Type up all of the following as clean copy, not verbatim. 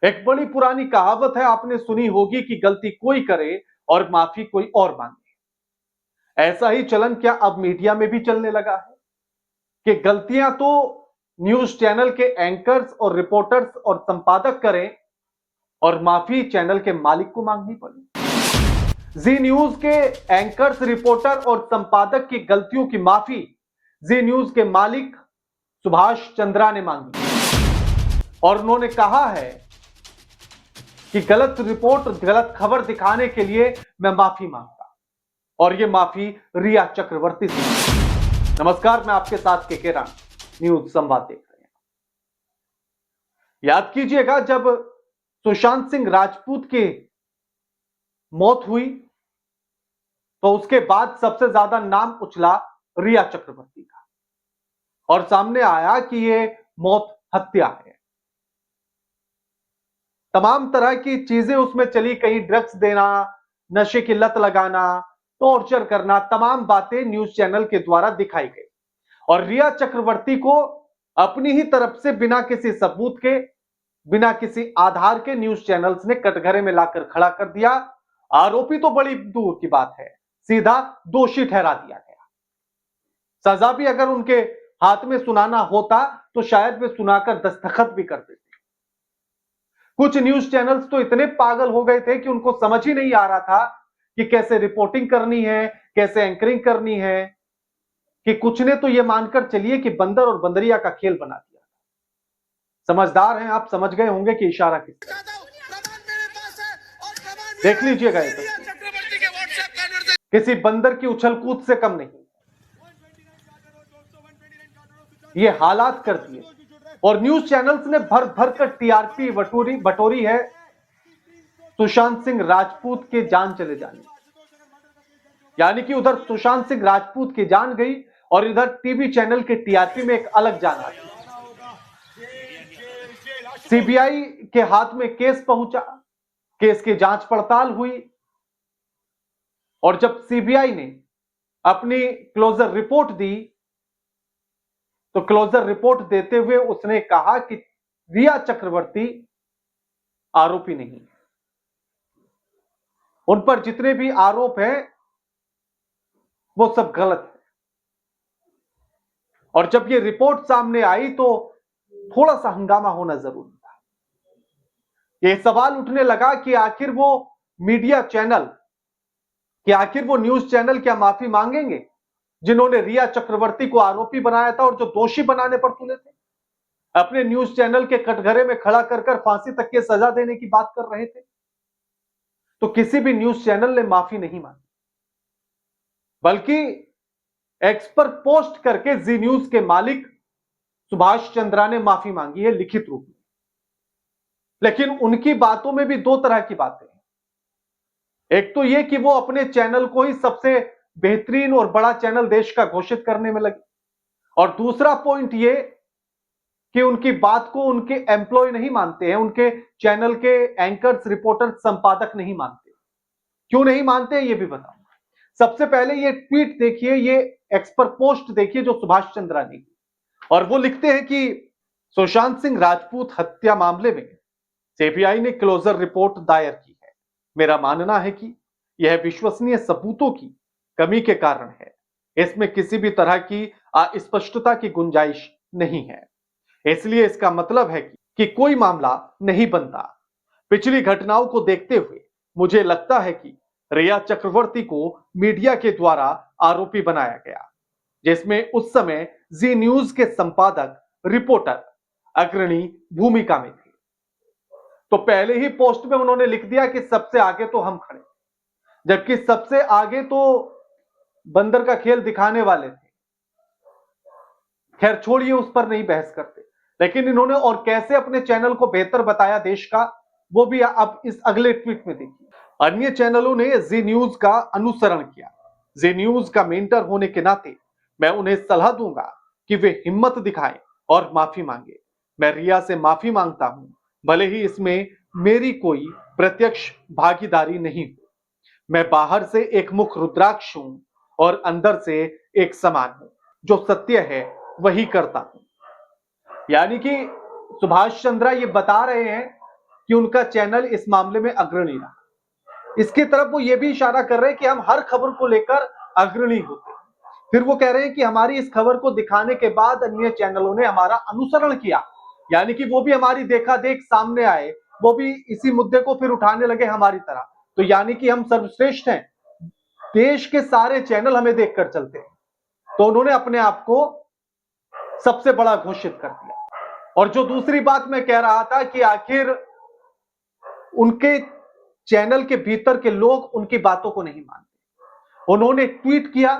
एक बड़ी पुरानी कहावत है, आपने सुनी होगी कि गलती कोई करे और माफी कोई और मांगे। ऐसा ही चलन क्या अब मीडिया में भी चलने लगा है कि गलतियां तो न्यूज चैनल के एंकर्स और रिपोर्टर्स और संपादक करें और माफी चैनल के मालिक को मांगनी पड़े। जी न्यूज के एंकर्स, रिपोर्टर और संपादक की गलतियों की माफी जी न्यूज के मालिक सुभाष चंद्रा ने मांगी और उन्होंने कहा है कि गलत रिपोर्ट, गलत खबर दिखाने के लिए मैं माफी मांगता, और ये माफी रिया चक्रवर्ती से। नमस्कार, मैं आपके साथ के राम न्यूज संवाद देख रहे हैं। याद कीजिएगा, जब सुशांत सिंह राजपूत की मौत हुई तो उसके बाद सबसे ज्यादा नाम उछला रिया चक्रवर्ती का और सामने आया कि ये मौत हत्या है। तमाम तरह की चीजें उसमें चली, कहीं ड्रग्स देना, नशे की लत लगाना, टॉर्चर करना, तमाम बातें न्यूज चैनल के द्वारा दिखाई गई और रिया चक्रवर्ती को अपनी ही तरफ से बिना किसी सबूत के, बिना किसी आधार के न्यूज चैनल्स ने कटघरे में लाकर खड़ा कर दिया। आरोपी तो बड़ी दूर की बात है, सीधा दोषी ठहरा दिया गया। सजा भी अगर उनके हाथ में सुनाना होता तो शायद वे सुनाकर दस्तखत भी कर देते। कुछ न्यूज चैनल्स तो इतने पागल हो गए थे कि उनको समझ ही नहीं आ रहा था कि कैसे रिपोर्टिंग करनी है, कैसे एंकरिंग करनी है, कि कुछ ने तो यह मानकर चलिए कि बंदर और बंदरिया का खेल बना दिया। समझदार हैं आप, समझ गए होंगे कि इशारा किस तरह। देख लीजिएगा, किसी बंदर की उछल कूद से कम नहीं ये हालात कर दिए और न्यूज चैनल्स ने भर भर कर टीआरपी बटोरी है सुशांत सिंह राजपूत के जान चले जाने। यानी कि उधर सुशांत सिंह राजपूत की जान गई और इधर टीवी चैनल के टीआरपी में एक अलग जान आ गई। सीबीआई के हाथ में केस पहुंचा, केस की जांच पड़ताल हुई और जब सीबीआई ने अपनी क्लोजर रिपोर्ट दी तो क्लोजर रिपोर्ट देते हुए उसने कहा कि रिया चक्रवर्ती आरोपी नहीं, उन पर जितने भी आरोप हैं वो सब गलत है। और जब ये रिपोर्ट सामने आई तो थोड़ा सा हंगामा होना जरूरी था। ये सवाल उठने लगा कि आखिर वो मीडिया चैनल, कि आखिर वो न्यूज चैनल क्या माफी मांगेंगे जिन्होंने रिया चक्रवर्ती को आरोपी बनाया था और जो दोषी बनाने पर तुले थे, अपने न्यूज चैनल के कटघरे में खड़ा कर फांसी तक की सजा देने की बात कर रहे थे। तो किसी भी न्यूज चैनल ने माफी नहीं मांगी, बल्कि एक्स पर पोस्ट करके जी न्यूज के मालिक सुभाष चंद्रा ने माफी मांगी है लिखित रूप में। लेकिन उनकी बातों में भी दो तरह की बातें हैं। एक तो यह कि वो अपने चैनल को ही सबसे बेहतरीन और बड़ा चैनल देश का घोषित करने में लगे, और दूसरा पॉइंट ये कि उनकी बात को उनके एम्प्लॉय नहीं मानते हैं, उनके चैनल के एंकर्स, रिपोर्टर, संपादक नहीं मानते। क्यों नहीं मानते ये भी बताऊंगा। सबसे पहले ये ट्वीट देखिए, ये एक्स पर पोस्ट देखिए जो सुभाष चंद्रा ने की, और वो लिखते हैं कि सुशांत सिंह राजपूत हत्या मामले में सीबीआई ने क्लोजर रिपोर्ट दायर की है। मेरा मानना है कि यह विश्वसनीय सबूतों की कमी के कारण है। इसमें किसी भी तरह की अस्पष्टता की गुंजाइश नहीं है, इसलिए इसका मतलब है कि कोई मामला नहीं बनता। पिछली घटनाओं को देखते हुए मुझे लगता है कि रिया चक्रवर्ती को मीडिया के द्वारा आरोपी बनाया गया, जिसमें उस समय जी न्यूज के संपादक, रिपोर्टर अग्रणी भूमिका में थे। तो पहले ही पोस्ट में उन्होंने लिख दिया कि सबसे आगे तो हम खड़े, जबकि सबसे आगे तो बंदर का खेल दिखाने वाले थे। खैर छोड़िए, उस पर नहीं बहस करते। लेकिन इन्होंने और कैसे अपने चैनल को बेहतर बताया देश का, वो भी अब इस अगले ट्वीट में देखिए। अन्य चैनलों ने जी न्यूज का अनुसरण किया। जी न्यूज का मेंटर होने के नाते मैं उन्हें सलाह दूंगा कि वे हिम्मत दिखाएं और माफी मांगे। मैं रिया से माफी मांगता हूं, भले ही इसमें मेरी कोई प्रत्यक्ष भागीदारी नहीं हो। मैं बाहर से एक मुख रुद्राक्ष हूं और अंदर से एक समान हूं, जो सत्य है वही करता हूं। यानी कि सुभाष चंद्रा ये बता रहे हैं कि उनका चैनल इस मामले में अग्रणी रहा। इसकी तरफ वो ये भी इशारा कर रहे हैं कि हम हर खबर को लेकर अग्रणी होते हैं। फिर वो कह रहे हैं कि हमारी इस खबर को दिखाने के बाद अन्य चैनलों ने हमारा अनुसरण किया, यानी कि वो भी हमारी देखा देख सामने आए, वो भी इसी मुद्दे को फिर उठाने लगे हमारी तरह। तो यानी कि हम सर्वश्रेष्ठ हैं, देश के सारे चैनल हमें देखकर चलते हैं। तो उन्होंने अपने आप को सबसे बड़ा घोषित कर दिया। और जो दूसरी बात मैं कह रहा था कि आखिर उनके चैनल के भीतर के लोग उनकी बातों को नहीं मानते। उन्होंने ट्वीट किया,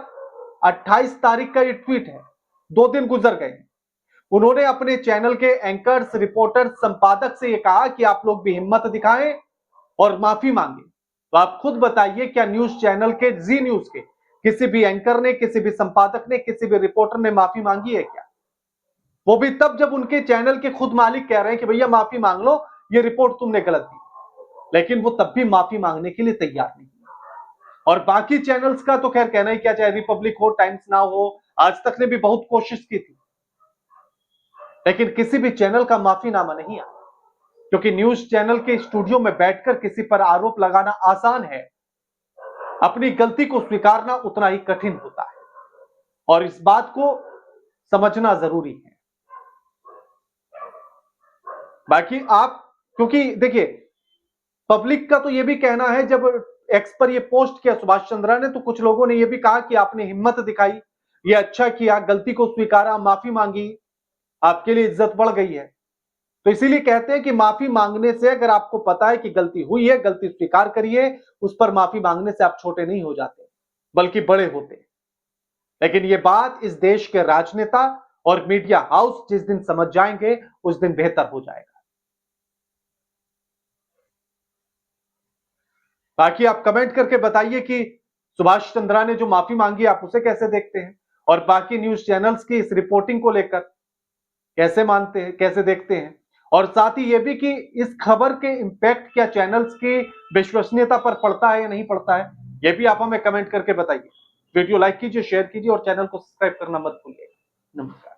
28 तारीख का ये ट्वीट है, 2 दिन गुजर गए। उन्होंने अपने चैनल के एंकर्स, रिपोर्टर्स, संपादक से ये कहा कि आप लोग भी हिम्मत दिखाएं और माफी मांगे। तो आप खुद बताइए, क्या न्यूज चैनल के, जी न्यूज के किसी भी एंकर ने, किसी भी संपादक ने, किसी भी रिपोर्टर ने माफी मांगी है क्या? वो भी तब जब उनके चैनल के खुद मालिक कह रहे हैं कि भैया माफी मांग लो, ये रिपोर्ट तुमने गलत दी, लेकिन वो तब भी माफी मांगने के लिए तैयार नहीं। और बाकी चैनल्स का तो खैर कहना ही क्या, चाहे रिपब्लिक हो, टाइम्स नाउ हो, आज तक ने भी बहुत कोशिश की थी, लेकिन किसी भी चैनल का माफीनामा नहीं आया। क्योंकि न्यूज चैनल के स्टूडियो में बैठकर किसी पर आरोप लगाना आसान है, अपनी गलती को स्वीकारना उतना ही कठिन होता है, और इस बात को समझना जरूरी है। बाकी आप, क्योंकि देखिए पब्लिक का तो यह भी कहना है, जब एक्स पर यह पोस्ट किया सुभाष चंद्रा ने, तो कुछ लोगों ने यह भी कहा कि आपने हिम्मत दिखाई, यह अच्छा किया, गलती को स्वीकारा, माफी मांगी, आपके लिए इज्जत बढ़ गई है। तो इसीलिए कहते हैं कि माफी मांगने से, अगर आपको पता है कि गलती हुई है, गलती स्वीकार करिए, उस पर माफी मांगने से आप छोटे नहीं हो जाते, बल्कि बड़े होते। लेकिन यह बात इस देश के राजनेता और मीडिया हाउस जिस दिन समझ जाएंगे, उस दिन बेहतर हो जाएगा। बाकी आप कमेंट करके बताइए कि सुभाष चंद्रा ने जो माफी मांगी, आप उसे कैसे देखते हैं, और बाकी न्यूज चैनल्स की इस रिपोर्टिंग को लेकर कैसे मानते हैं, कैसे देखते हैं। और साथ ही यह भी कि इस खबर के इंपैक्ट क्या चैनल्स की विश्वसनीयता पर पड़ता है या नहीं पड़ता है, यह भी आप हमें कमेंट करके बताइए। वीडियो लाइक कीजिए, शेयर कीजिए और चैनल को सब्सक्राइब करना मत भूलिए। नमस्कार।